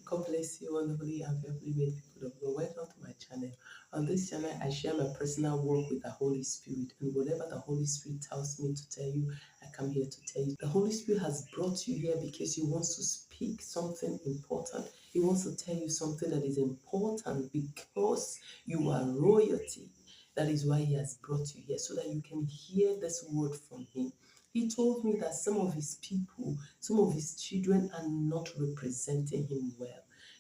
God bless you, wonderfully and fearfully made people of God. Welcome to my channel. On this channel, I share my personal work with the Holy Spirit, and whatever the Holy Spirit tells me to tell you, I come here to tell you. The Holy Spirit has brought you here because He wants to speak something important. He wants to tell you something that is important because you are royalty. That is why He has brought you here, so that you can hear this word from Him. He told me that some of His people, some of His children are not representing Him well.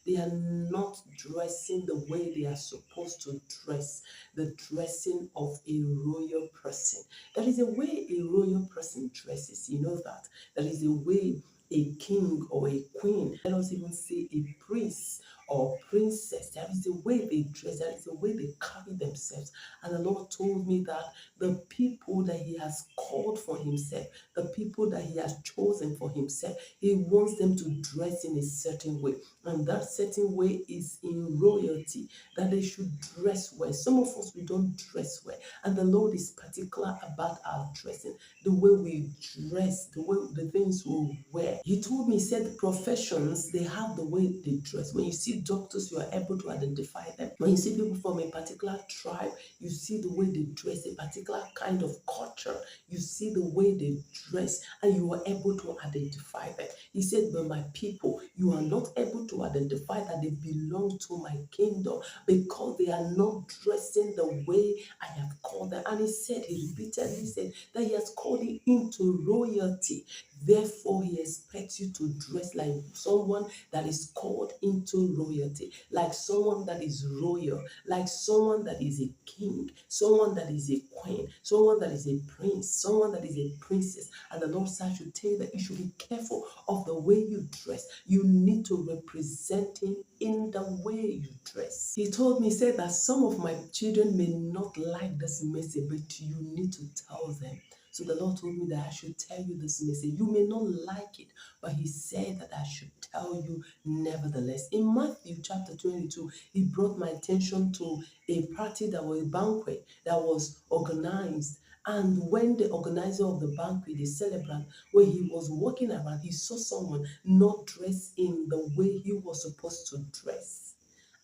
They are not dressing the way they are supposed to dress, the dressing of a royal person. There is a way a royal person dresses. You know that. There is a way a king or a queen, let us even say a prince or princess, there is a way they dress, there is a way they carry themselves. And the Lord told me that the people that He has called for Himself, the people that He has chosen for Himself, He wants them to dress in a certain way. And that certain way is in royalty, that they should dress well. Some of us, we don't dress well. And the Lord is particular about our dressing, the way we dress, the things we wear. He told me, He said, the professions, they have the way they dress. When you see doctors, you are able to identify them. When you see people from a particular tribe, you see the way they dress, a particular kind of culture. You see the way they dress, and you are able to identify them. He said, but my people, you are not able to identify that they belong to my kingdom because they are not dressing the way I have called them. And he repeatedly said that He has called you into royalty. Therefore, He expects you to dress like someone that is called into royalty, like someone that is royal, like someone that is a king, someone that is a queen, someone that is a prince, someone that is a princess. And the Lord said, I should tell you that you should be careful of the way you dress. You need to represent Him in the way you dress. He told me, said that some of my children may not like this message, but you need to tell them. So the Lord told me that I should tell you this message. You may not like it, but He said that I should tell you nevertheless. In Matthew chapter 22, He brought my attention to a party that was a banquet that was organized. And when the organizer of the banquet, the celebrant, when he was walking around, he saw someone not dressed in the way he was supposed to dress.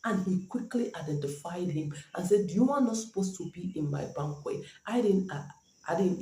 And he quickly identified him and said, you are not supposed to be in my banquet. I didn't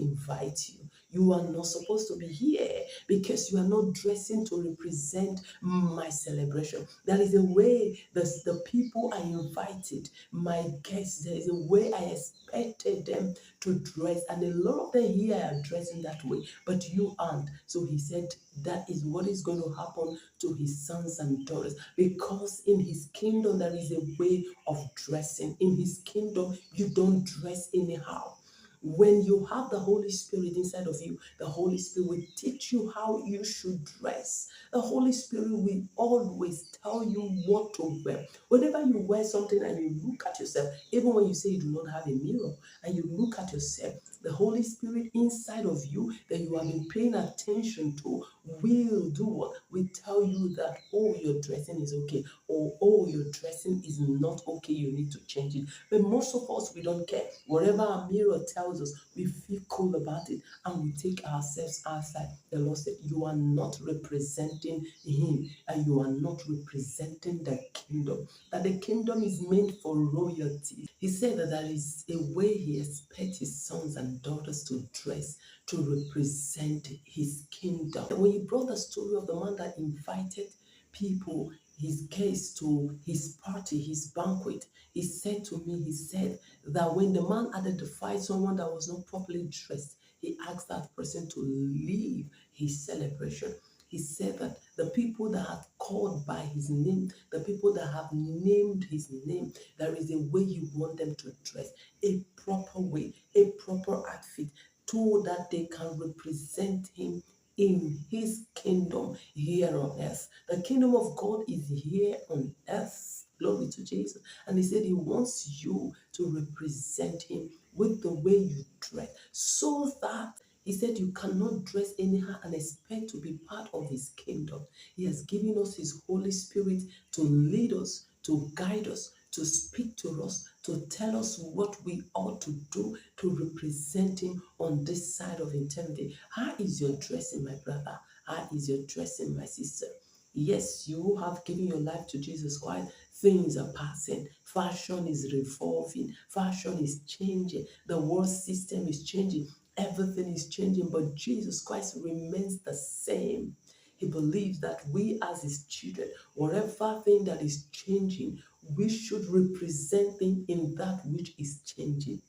invite you. You are not supposed to be here because you are not dressing to represent my celebration. There is a way the people are invited, my guests, there is a way I expected them to dress. And a lot of them here are dressing that way, but you aren't. So He said that is what is going to happen to His sons and daughters, because in His kingdom there is a way of dressing. In His kingdom, you don't dress anyhow. When you have the Holy Spirit inside of you, the Holy Spirit will teach you how you should dress. The Holy Spirit will always tell you what to wear. Whenever you wear something and you look at yourself, even when you say you do not have a mirror, and you look at yourself, the Holy Spirit inside of you that you have been paying attention to will do what? Will tell you that, oh, your dressing is okay, or oh, your dressing is not okay, you need to change it. But most of us, we don't care. Whatever our mirror tells us, we feel cool about it, and we take ourselves outside. The Lord said, you are not representing Him, and you are not representing the kingdom. That the kingdom is meant for royalty. He said that there is a way He expects His sons and daughters to dress to represent His kingdom. When He brought the story of the man that invited people, his guests, to his party, his banquet, he said to me, he said that when the man identified someone that was not properly dressed, he asked that person to leave his celebration. He said that the people that are called by His name, the people that have named His name, there is a way He wants them to dress, a proper way, a proper outfit, so that they can represent Him in His kingdom here on earth. The kingdom of God is here on earth. Glory to Jesus. And He said He wants you to represent Him with the way you dress, so that He said you cannot dress anyhow and expect to be part of His kingdom. He has given us His Holy Spirit to lead us, to guide us, to speak to us, to tell us what we ought to do to represent Him on this side of eternity. How is your dressing, my brother? How is your dressing, my sister? Yes, you have given your life to Jesus Christ. Things are passing. Fashion is revolving. Fashion is changing. The world system is changing. Everything is changing, but Jesus Christ remains the same. He believes that we, as his children, whatever thing that is changing, we should represent him in that which is changing.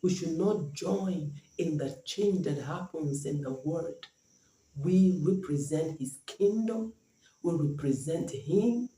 We should not join in the change that happens in the world. We represent his kingdom. We represent him.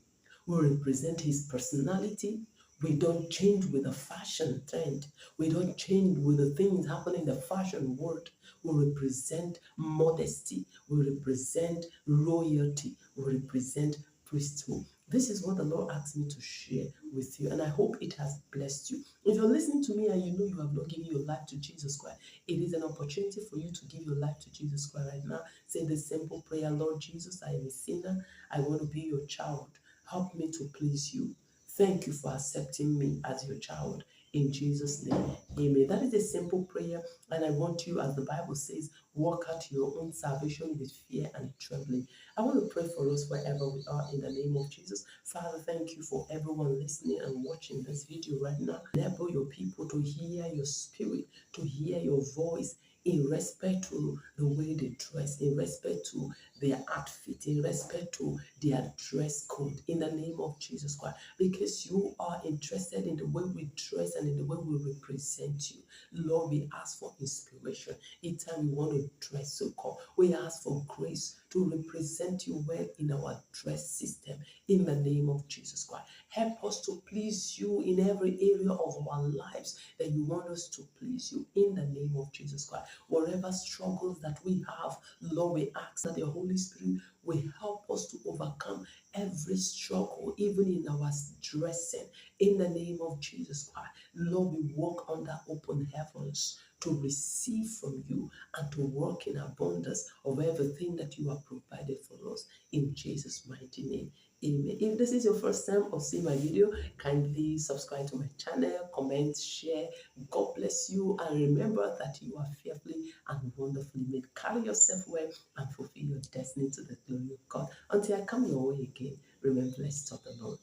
We represent his personality. We don't change with the fashion trend. We don't change with the things happening in the fashion world. We represent modesty. We represent royalty. We represent priesthood. This is what the Lord asked me to share with you, and I hope it has blessed you. If you're listening to me and you know you have not given your life to Jesus Christ, it is an opportunity for you to give your life to Jesus Christ right now. Say this simple prayer: Lord Jesus, I am a sinner. I want to be your child. Help me to please you. Thank you for accepting me as your child. In Jesus' name, amen. That is a simple prayer, and I want you, as the Bible says, work out your own salvation with fear and trembling. I want to pray for us wherever we are in the name of Jesus. Father, thank you for everyone listening and watching this video right now. Enable your people to hear your spirit, to hear your voice, in respect to the way they dress, in respect to their outfit, in respect to their dress code, in the name of Jesus Christ, because you are interested in the way we dress and in the way we represent you. Lord, we ask for inspiration. Each time we want to dress so called, we ask for grace to represent you well in our dress system, in the name of Jesus Christ. Help us to please you in every area of our lives that you want us to please you, in the name of Jesus Christ. Whatever struggles that we have, Lord, we ask that the Holy Spirit will help us to overcome every struggle, even in our dressing, in the name of Jesus Christ. Lord, we walk under open heavens to receive from you and to work in abundance of everything that you have provided for us, in Jesus' mighty name. Amen. If this is your first time of seeing my video, kindly subscribe to my channel, comment, share. God bless you, and remember that you are fearfully and wonderfully made. Carry yourself well and fulfill your destiny to the glory of God. Until I come your way again, remember, blessed of the Lord.